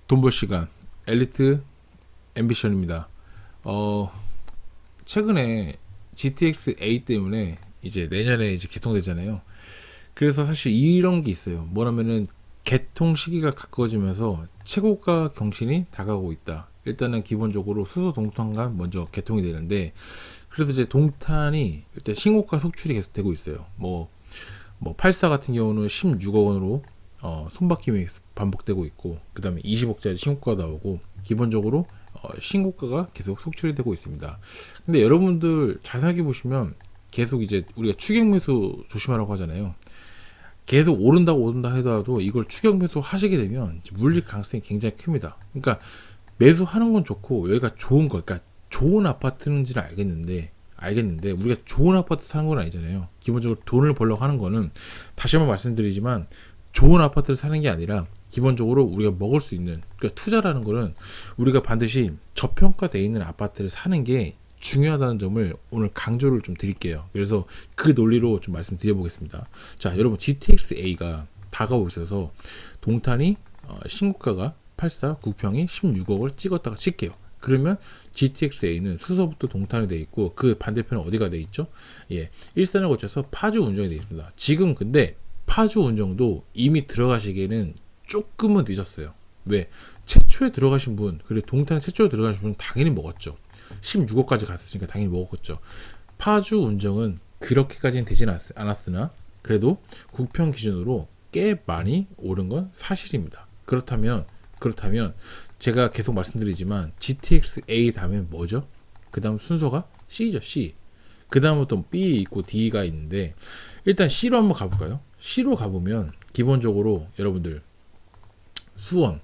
돈벌 시간 엘리트 앰비션입니다. 최근에 GTX A 때문에 이제 내년에 이제 개통되잖아요. 그래서 사실 이런 게 있어요. 뭐냐면은 개통 시기가 가까워지면서 최고가 경신이 다가오고 있다. 일단은 기본적으로 수소 동탄과 먼저 개통이 되는데, 그래서 이제 동탄이 일단 신고가 속출이 계속 되고 있어요. 뭐 84 같은 경우는 16억 원으로 손바뀜이 반복되고 있고, 그 다음에 20억짜리 신고가가 나오고, 기본적으로 신고가가 계속 속출이 되고 있습니다. 근데 여러분들 잘 생각해 보시면 계속 이제 우리가 추격 매수 조심하라고 하잖아요. 계속 오른다 하더라도 이걸 추격 매수 하시게 되면 물릴 가능성이 굉장히 큽니다. 그러니까 매수하는 건 좋고, 여기가 좋은 거, 그러니까 좋은 아파트인지는 알겠는데 우리가 좋은 아파트 사는 건 아니잖아요. 기본적으로 돈을 벌려고 하는 거는, 다시 한번 말씀드리지만, 좋은 아파트를 사는 게 아니라 기본적으로 우리가 먹을 수 있는, 그러니까 투자라는 거는 우리가 반드시 저평가되어 있는 아파트를 사는 게 중요하다는 점을 오늘 강조를 좀 드릴게요. 그래서 그 논리로 좀 말씀드려 보겠습니다. 자, 여러분, GTX-A가 다가오고 있어서 동탄이 신고가가 84 9평이 16억을 찍었다가 칠게요. 그러면 GTX-A는 수서부터 동탄이 되어 있고, 그 반대편은 어디가 되어 있죠? 일산을 거쳐서 파주 운정이 되어 있습니다. 지금 근데 파주 운정도 이미 들어가시기에는 조금은 늦었어요. 왜? 최초에 들어가신 분, 그리고 동탄 최초에 들어가신 분은 당연히 먹었죠. 16억까지 갔으니까 당연히 먹었겠죠. 파주 운정은 그렇게까지는 되진 않았으나 그래도 9평 기준으로 꽤 많이 오른 건 사실입니다. 그렇다면 제가 계속 말씀드리지만 GTX-A 다음에 뭐죠? 그 다음 순서가 C죠. C. 그 다음부터 B 있고 D가 있는데, 일단 C로 한번 가볼까요? C로 가보면 기본적으로 여러분들 수원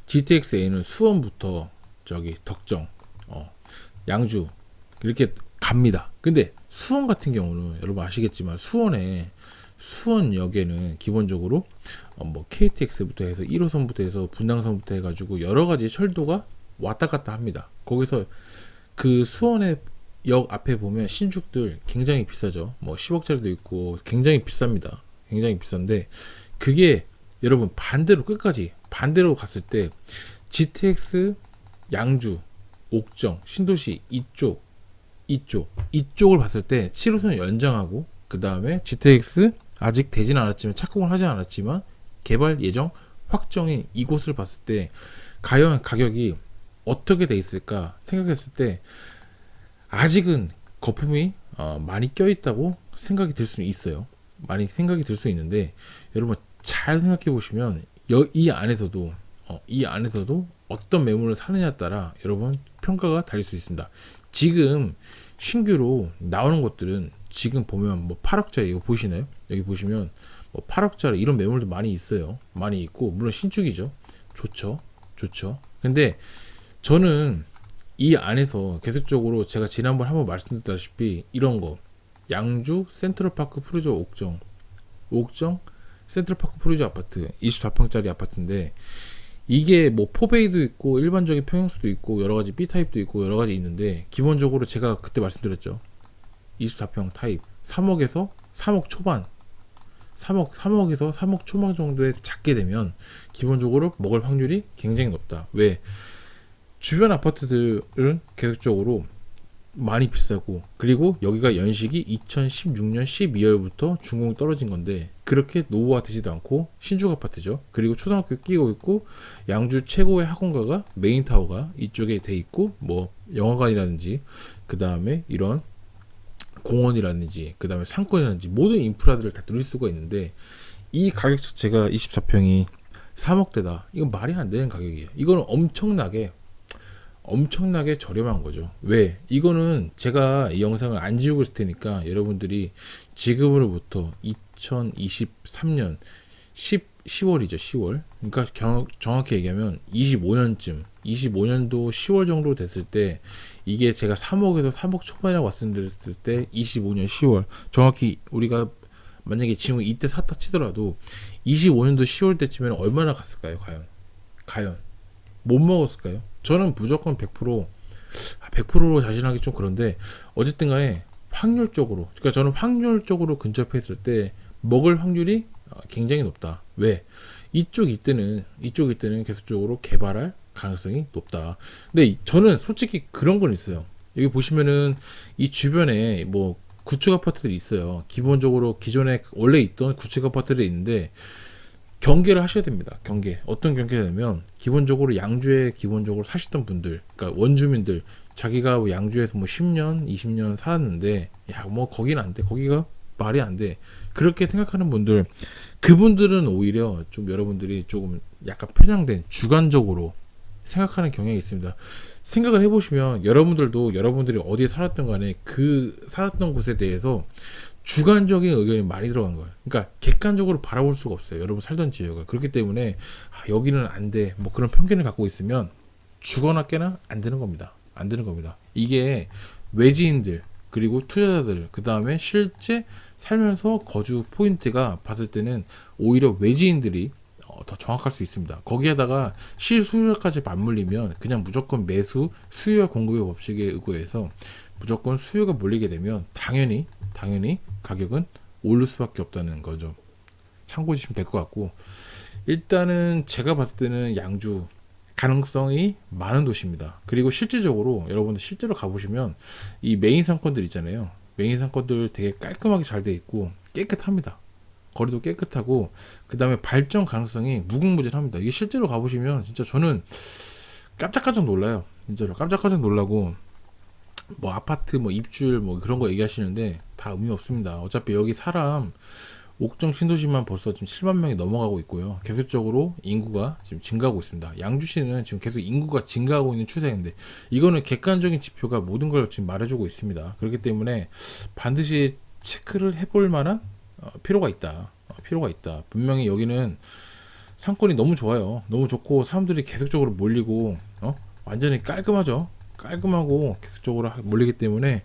GTX-A는 수원부터 저기 덕정, 양주 이렇게 갑니다. 근데 수원 같은 경우는 여러분 아시겠지만, 수원역에는 기본적으로 뭐 KTX부터 해서 1호선부터 해서 분당선부터 해가지고 여러 가지 철도가 왔다 갔다 합니다. 거기서 그 수원의 역 앞에 보면 신축들 굉장히 비싸죠. 뭐 10억짜리도 있고 굉장히 비쌉니다. 굉장히 비싼데, 그게 여러분 끝까지 반대로 갔을 때 GTX 양주, 옥정, 신도시 이쪽을 봤을 때 7호선 연장하고, 그 다음에 GTX 아직 되진 않았지만, 착공을 하지 않았지만 개발 예정 확정인 이곳을 봤을 때 과연 가격이 어떻게 돼 있을까 생각했을 때 아직은 거품이 많이 껴있다고 생각이 들 수는 있어요. 많이 생각이 들 수 있는데, 여러분 잘 생각해 보시면 이 안에서도 어떤 매물을 사느냐에 따라 여러분 평가가 달릴 수 있습니다. 지금 신규로 나오는 것들은 지금 보면 뭐 8억짜리 이거 보이시나요? 여기 보시면 뭐 8억짜리 이런 매물도 많이 있어요. 많이 있고, 물론 신축이죠. 좋죠. 근데 저는 이 안에서 계속적으로 제가 지난번 한번 말씀드렸다시피 이런 거, 양주 센트럴파크 프루저 옥정 센트럴파크 프루저 아파트 24평짜리 아파트인데, 이게 뭐 포베이도 있고 일반적인 평형수도 있고 여러 가지 B타입도 있고 여러 가지 있는데, 기본적으로 제가 그때 말씀드렸죠. 24평 타입 3억에서 3억 초반, 3억에서 3억 초반 정도에 잡게 되면 기본적으로 먹을 확률이 굉장히 높다. 왜? 주변 아파트들은 계속적으로 많이 비싸고, 그리고 여기가 연식이 2016년 12월부터 준공이 떨어진 건데 그렇게 노후화되지도 않고 신축 아파트죠. 그리고 초등학교 끼고 있고, 양주 최고의 학원가가 메인타워가 이쪽에 돼 있고, 뭐 영화관이라든지 그 다음에 이런 공원이라든지 그 다음에 상권이라든지 모든 인프라들을 다 누릴 수가 있는데, 이 가격 자체가 24평이 3억대다. 이건 말이 안 되는 가격이에요. 이거는 엄청나게 저렴한 거죠. 왜? 이거는 제가 이 영상을 안 지우고 있을 테니까 여러분들이 지금으로부터 2023년 10월이죠. 10월. 그러니까 정확히 얘기하면 25년도 10월 정도 됐을 때, 이게 제가 3억에서 3억 초반이라고 말씀드렸을 때 25년 10월, 정확히 우리가 만약에 지금 이때 샀다 치더라도 25년도 10월 때쯤에는 얼마나 갔을까요? 과연 못 먹었을까요? 저는 무조건 100%로 자신하기 좀 그런데, 어쨌든 간에 확률적으로, 그러니까 저는 확률적으로 근접했을 때 먹을 확률이 굉장히 높다. 왜? 이쪽 일대는 계속적으로 개발할 가능성이 높다. 근데 저는 솔직히 그런 건 있어요. 여기 보시면은 이 주변에 뭐 구축 아파트들이 있어요. 기본적으로 기존에 원래 있던 구축 아파트들이 있는데 경계를 하셔야 됩니다. 경계. 어떤 경계냐면 기본적으로 양주에 기본적으로 사시던 분들, 그러니까 원주민들, 자기가 뭐 양주에서 뭐 10년, 20년 살았는데 야, 뭐 거기는 안 돼. 거기가 말이 안 돼. 그렇게 생각하는 분들, 그분들은 오히려 좀 여러분들이 조금 약간 편향된 주관적으로 생각하는 경향이 있습니다. 생각을 해보시면 여러분들도 여러분들이 어디에 살았던 간에 그 살았던 곳에 대해서 주관적인 의견이 많이 들어간 거예요. 그러니까 객관적으로 바라볼 수가 없어요. 여러분 살던 지역을. 그렇기 때문에 여기는 안 돼. 뭐 그런 편견을 갖고 있으면 죽어나 깨나 안 되는 겁니다. 안 되는 겁니다. 이게 외지인들 그리고 투자자들 그 다음에 실제 살면서 거주 포인트가 봤을 때는 오히려 외지인들이 더 정확할 수 있습니다. 거기에다가 실수요까지 맞물리면 그냥 무조건 매수 수요와 공급의 법칙에 의거해서 무조건 수요가 몰리게 되면 당연히 가격은 오를 수밖에 없다는 거죠. 참고해 주시면 될 것 같고, 일단은 제가 봤을 때는 양주 가능성이 많은 도시입니다. 그리고 실질적으로 여러분들 실제로 가보시면 이 메인 상권들 있잖아요. 메인 상권들 되게 깔끔하게 잘 돼 있고 깨끗합니다. 거리도 깨끗하고 그 다음에 발전 가능성이 무궁무진합니다. 이게 실제로 가보시면 진짜 저는 깜짝깜짝 놀라요. 진짜로 깜짝깜짝 놀라고, 뭐 아파트 뭐 입주율 뭐 그런 거 얘기하시는데 다 의미 없습니다. 어차피 여기 사람 옥정 신도시만 벌써 지금 7만 명이 넘어가고 있고요. 계속적으로 인구가 지금 증가하고 있습니다. 양주시는 지금 계속 인구가 증가하고 있는 추세인데 이거는 객관적인 지표가 모든 걸 지금 말해주고 있습니다. 그렇기 때문에 반드시 체크를 해볼 만한 필요가 있다. 필요가 있다. 분명히 여기는 상권이 너무 좋아요. 너무 좋고 사람들이 계속적으로 몰리고 완전히 깔끔하죠. 깔끔하고 계속적으로 몰리기 때문에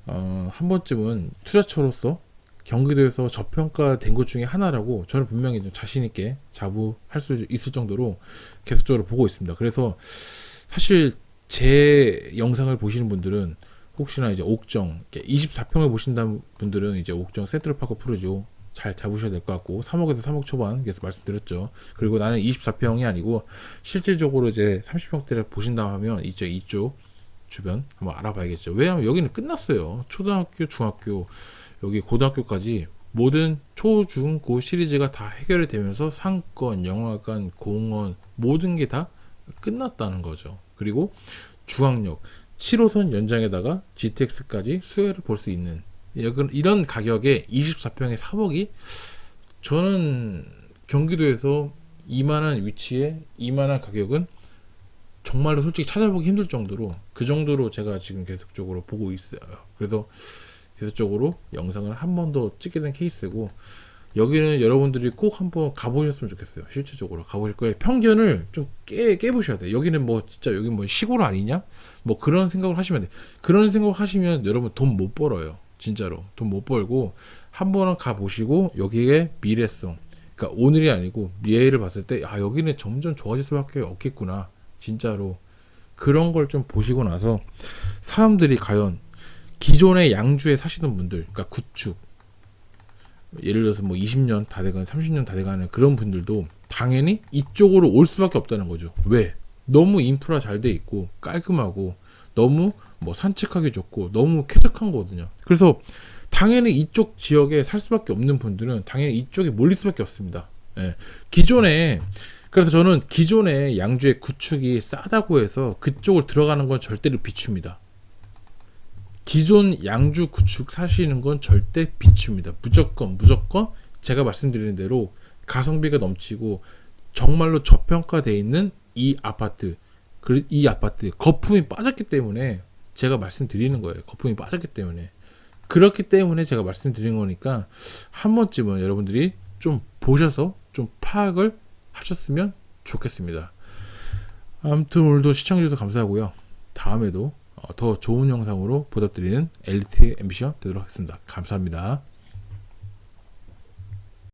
한 번쯤은 투자처로서 경기도에서 저평가된 것 중에 하나라고 저는 분명히 좀 자신 있게 자부할 수 있을 정도로 계속적으로 보고 있습니다. 그래서 사실 제 영상을 보시는 분들은 혹시나 이제 옥정 24평을 보신다는 분들은 이제 옥정 센트럴파크 프루지오 잘 잡으셔야 될 것 같고 3억에서 3억 초반 계속 말씀드렸죠. 그리고 나는 24평이 아니고 실질적으로 이제 30평대를 보신다 하면 이제 이쪽 주변 한번 알아봐야겠죠. 왜냐하면 여기는 끝났어요. 초등학교, 중학교, 여기 고등학교까지 모든 초, 중, 고 시리즈가 다 해결이 되면서 상권, 영화관, 공원 모든 게 다 끝났다는 거죠. 그리고 중앙역 7호선 연장에다가 GTX까지 수혜를 볼 수 있는 이런 가격에 24평에 3억이 저는 경기도에서 이만한 위치에 이만한 가격은 정말로 솔직히 찾아보기 힘들 정도로 그 정도로 제가 지금 계속적으로 보고 있어요. 그래서 계속적으로 영상을 한 번 더 찍게 된 케이스고, 여기는 여러분들이 꼭 한번 가보셨으면 좋겠어요. 실질적으로 가보실 거예요. 편견을 좀 깨보셔야 돼요. 여기는 뭐 진짜 여기 뭐 시골 아니냐? 뭐 그런 생각을 하시면 돼. 그런 생각을 하시면 여러분 돈 못 벌어요. 진짜로 돈 못 벌고 한 번은 가보시고 여기에 미래성, 그러니까 오늘이 아니고 미래를 봤을 때 여기는 점점 좋아질 수밖에 없겠구나. 진짜로 그런 걸 좀 보시고 나서 사람들이 과연 기존의 양주에 사시던 분들, 그러니까 구축, 예를 들어서 뭐 20년 다 돼가는 30년 다 돼가는 그런 분들도 당연히 이쪽으로 올 수밖에 없다는 거죠. 왜? 너무 인프라 잘 돼 있고 깔끔하고 너무 뭐 산책하기 좋고 너무 쾌적한 거거든요. 그래서 당연히 이쪽 지역에 살 수밖에 없는 분들은 당연히 이쪽에 몰릴 수밖에 없습니다. 예. 그래서 저는 기존의 양주의 구축이 싸다고 해서 그쪽을 들어가는 건 절대로 비춥니다. 기존 양주 구축 사시는 건 절대 비춥니다. 무조건 제가 말씀드리는 대로 가성비가 넘치고 정말로 저평가되어 있는 이 아파트 거품이 빠졌기 때문에 제가 말씀드리는 거예요. 거품이 빠졌기 때문에. 그렇기 때문에 제가 말씀드린 거니까 한 번쯤은 여러분들이 좀 보셔서 좀 파악을 하셨으면 좋겠습니다. 아무튼 오늘도 시청해주셔서 감사하고요. 다음에도 더 좋은 영상으로 보답드리는 엘리트 앰비션 되도록 하겠습니다. 감사합니다.